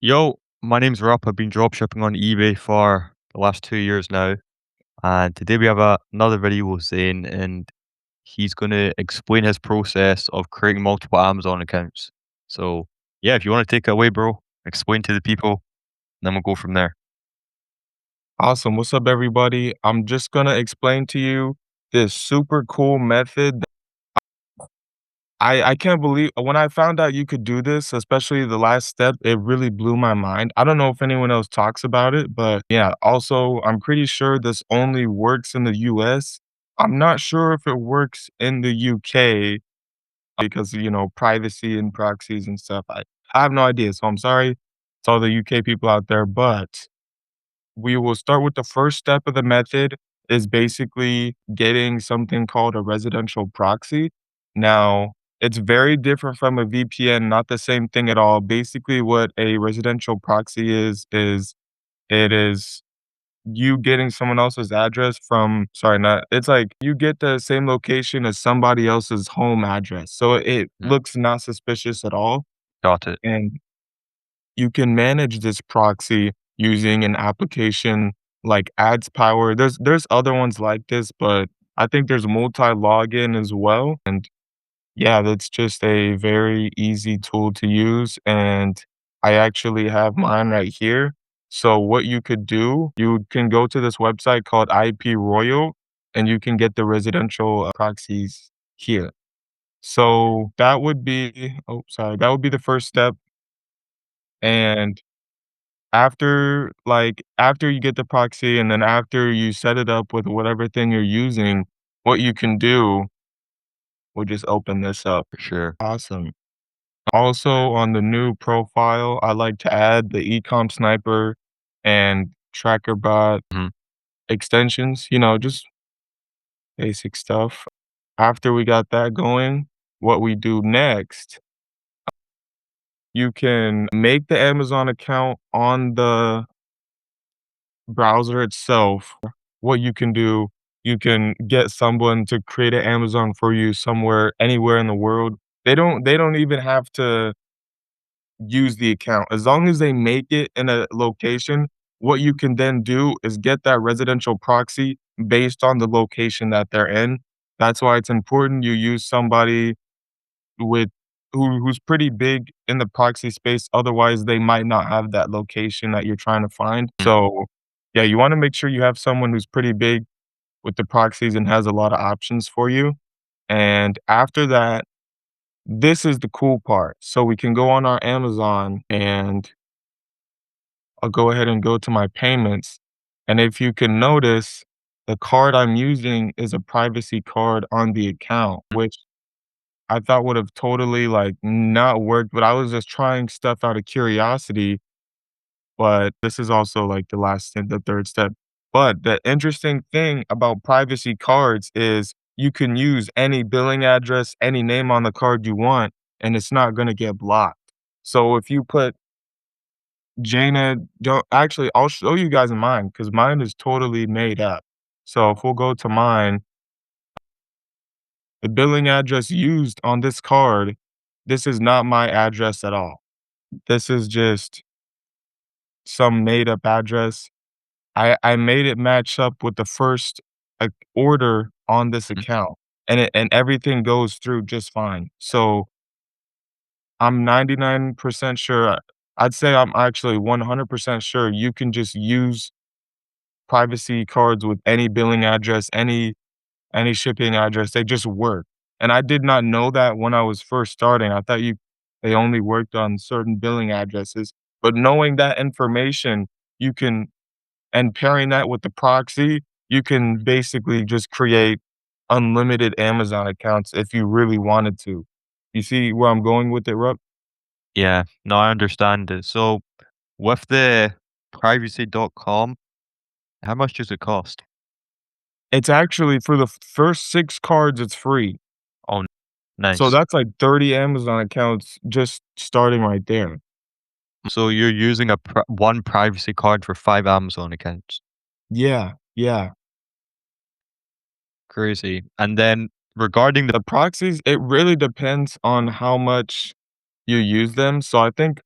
Yo, my name's Rob. I've been dropshipping on eBay for the last 2 years now. And today we have another video with Zain, and he's going to explain his process of creating multiple Amazon accounts. So, yeah, if you want to take it away, bro, explain to the people, and then we'll go from there. Awesome. What's up, everybody? I'm just gonna explain to you this super cool method. I can't believe when I found out you could do this, especially the last step, it really blew my mind. I don't know if anyone else talks about it, but yeah, also I'm pretty sure this only works in the US. I'm not sure if it works in the UK because privacy and proxies and stuff. I have no idea. So I'm sorry to all the UK people out there, but we will start with the first step of the method is basically getting something called a residential proxy. Now, it's very different from a VPN, not the same thing at all. Basically, what a residential proxy is it is you getting someone else's address from, sorry, not, it's like you get the same location as somebody else's home address. So it Mhm. looks not suspicious at all. Got it. And you can manage this proxy using an application like Ads Power. There's other ones like this, but I think there's multi-login as well. And yeah, that's just a very easy tool to use. And I actually have mine right here. So what you could do, you can go to this website called IP Royal and you can get the residential proxies here. So that would be, oh, sorry, that would be the first step. And after you get the proxy and then after you set it up with whatever thing you're using, what you can do, we'll just open this up. For sure. Awesome. Also on the new profile, I like to add the Ecom Sniper and TrackerBot Mhm. extensions, just basic stuff. After we got that going, what we do next, you can make the Amazon account on the browser itself. What you can do, you can get someone to create an Amazon for you somewhere, anywhere in the world. They don't even have to use the account. As long as they make it in a location, what you can then do is get that residential proxy based on the location that they're in. That's why it's important you use somebody with who's pretty big in the proxy space, otherwise they might not have that location that you're trying to find. Mhm. So, yeah, you wanna make sure you have someone who's pretty big with the proxies and has a lot of options for you, and after that, this is the cool part. So we can go on our Amazon, and I'll go ahead and go to my payments, and if you can notice, the card I'm using is a privacy card on the account, which I thought would have totally, like, not worked, but I was just trying stuff out of curiosity, but this is also, like, the last and the 3rd step. But the interesting thing about privacy cards is you can use any billing address, any name on the card you want, and it's not gonna get blocked. So if you put Jaina don't actually, I'll show you guys mine because mine is totally made up. So if we'll go to mine, the billing address used on this card, this is not my address at all. This is just some made up address. I made it match up with the first, like, order on this Mhm. account, and everything goes through just fine. So, I'm 99% sure, I'd say I'm actually 100% sure you can just use privacy cards with any billing address, any shipping address, they just work. And I did not know that when I was first starting. I thought they only worked on certain billing addresses, but knowing that information, you can and pairing that with the proxy, you can basically just create unlimited Amazon accounts if you really wanted to. You see where I'm going with it, Rup? Yeah, no, I understand it. So, with the privacy.com, how much does it cost? It's actually for the first 6 cards, it's free. Oh, So nice. that's like 30 Amazon accounts just starting right there. So you're using one privacy card for 5 Amazon accounts. Yeah, yeah. Crazy. And then regarding the The proxies, it really depends on how much you use them. So I think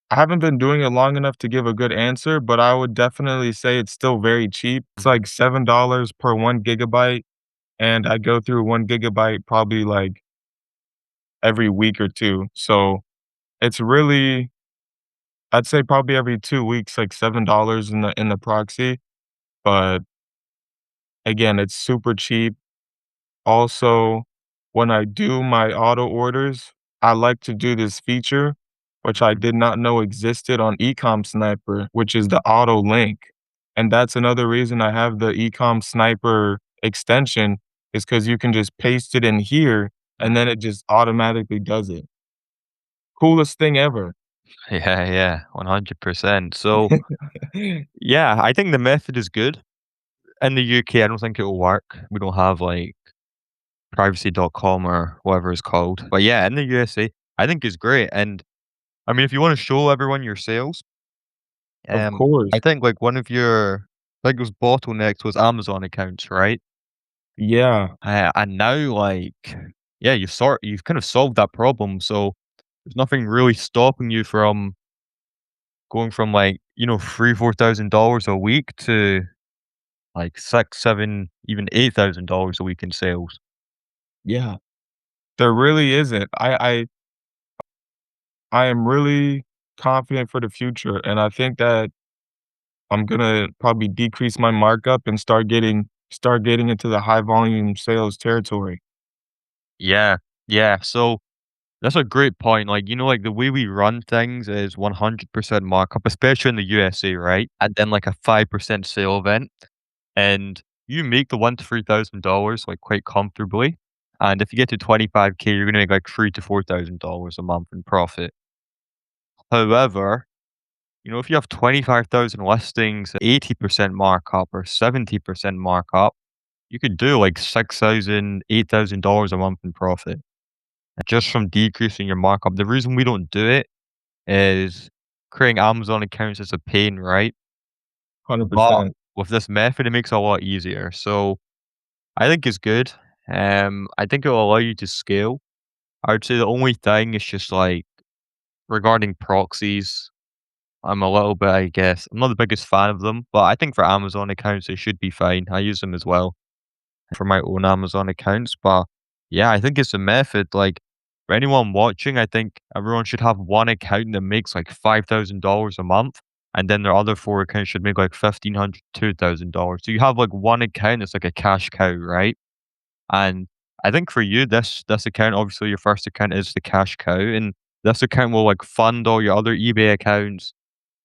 I haven't been doing it long enough to give a good answer, but I would definitely say it's still very cheap. It's like $7 per 1 gigabyte, and I go through 1 gigabyte probably like every week or two. So it's really, I'd say probably every 2 weeks, like $7 in the proxy. But again, it's super cheap. Also, when I do my auto orders, I like to do this feature, which I Mhm. did not know existed on Ecom Sniper, which is the auto link. And that's another reason I have the Ecom Sniper extension is because you can just paste it in here and then it just automatically does it. Coolest thing ever. Yeah, yeah, 100%. So, yeah, I think the method is good. In the UK, I don't think it'll work. We don't have, like, privacy.com or whatever it's called. But yeah, in the USA, I think it's great. And I mean, if you wanna show everyone your sales, Of I course. think, like, one of your biggest bottlenecks was Amazon accounts, right? Yeah. And now, like, yeah, you've kind of solved that problem, so there's nothing really stopping you from going from, like, 3, $4,000 a week to, like, 6, 7, even $8,000 a week in sales. Yeah. There really isn't. I am really confident for the future, and I think that I'm gonna probably decrease my markup and start getting into the high volume sales territory. Yeah, yeah, so that's a great point, like, like, the way we run things is 100% markup, especially in the USA, right? And then, like, a 5% sale event, and you make the one to $3,000, like, quite comfortably, and if you get to 25K, you're gonna make, like, $3 to $4,000 a month in profit. However, if you have 25,000 listings, 80% markup or 70% markup, you could do, like, $6,000, $8,000 a month in profit, just from decreasing your markup. The reason we don't do it is creating Amazon accounts is a pain, right? But 100%. with this method, it makes it a lot easier. So I think it's good. I think it will allow you to scale. I would say the only thing is just like regarding proxies. I'm a little bit, I guess, I'm not the biggest fan of them, but I think for Amazon accounts, they should be fine. I use them as well for my own Amazon accounts. But yeah, I think it's a method. Like for anyone watching, I think everyone should have one account that makes like $5,000 a month. And then their other four accounts should make like 1,500, $2,000. So you have like one account that's like a cash cow, right? And I think for you, this account, obviously your first account is the cash cow, and this account will like fund all your other eBay accounts.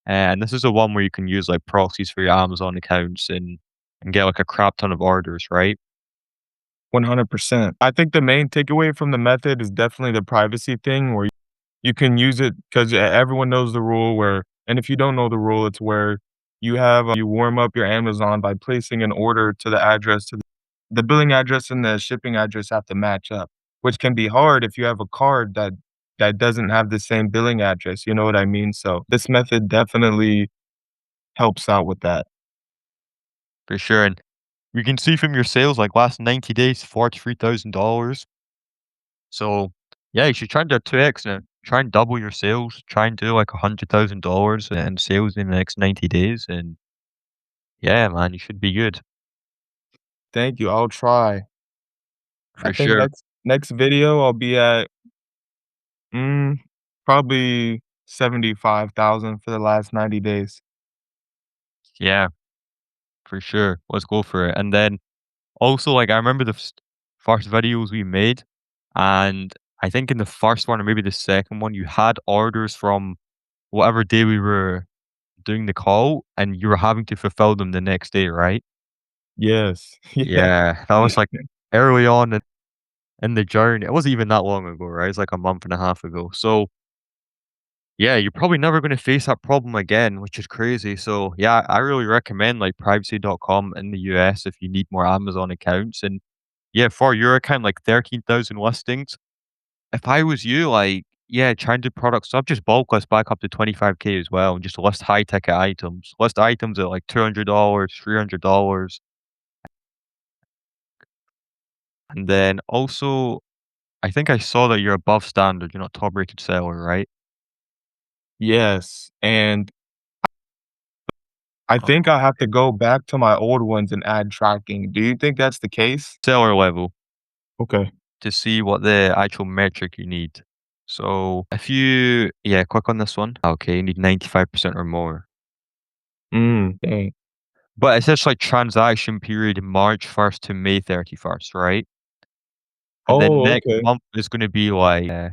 And this is the one where you can use like proxies for your Amazon accounts and get like a crap ton of orders, right? 100%. I think the main takeaway from the method is definitely the privacy thing where you can use it because everyone knows the rule where, and if you don't know the rule, it's where you warm up your Amazon by placing an order to the address to the billing address and the shipping address have to match up, which can be hard if you have a card that doesn't have the same billing address. You know what I mean? So this method definitely helps out with that. For sure. And you can see from your sales, like last 90 days, $43,000. So yeah, you should try and do 2x now. Try and double your sales. Try and do like $100,000 in sales in the next 90 days. And yeah, man, you should be good Thank you. I'll try. I for think sure. next video I'll be at mm, probably 75,000 for the last 90 days. Yeah, for sure. Let's go for it. And then also, like, I remember the first videos we made, and I think in the first one or maybe the second one, you had orders from whatever day we were doing the call, and you were having to fulfill them the next day, right? Yes. Yeah. Yeah, that was like early on in the journey. It wasn't even that long ago, right? It's like a month and a half ago. So yeah, you're probably never going to face that problem again, which is crazy. So yeah, I really recommend like privacy.com in the US if you need more Amazon accounts. And yeah, for your account, like 13,000 listings. If I was you, like, yeah, try and do product stuff, just bulk list back up to 25K as well, and just list high ticket items. List items at like $200, $300. And then also, I think I saw that you're above standard. You're not top rated seller, right? Yes, and I think I have to go back to my old ones and add tracking. Do you think that's the case? Seller level Okay. to see what the actual metric you need. So if you, yeah, click on this one. Okay, you need 95% or more. Dang. But it says like transaction period March 1st to May 31st, right? And then Oh, next okay. month is going to be like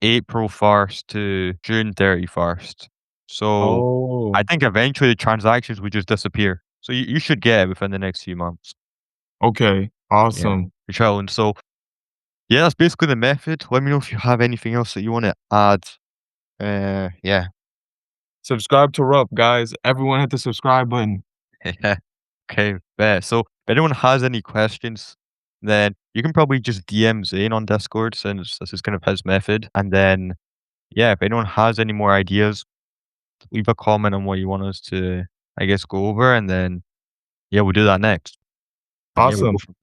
April 1st to June 31st. So Oh, I think eventually the transactions would just disappear. So you should get it within the next few months. okay. Yeah. Awesome. The challenge. So yeah, that's basically the method. Let me know if you have anything else that you want to add. Yeah. Subscribe to Rup, guys. Everyone hit the subscribe button. Yeah. Okay, bet. So if anyone has any questions, then you can probably just DM Zain on Discord since this is kind of his method. And then, yeah, if anyone has any more ideas, leave a comment on what you want us to, I guess, go over. And then, yeah, we'll do that next. And yeah, we'll go Awesome. from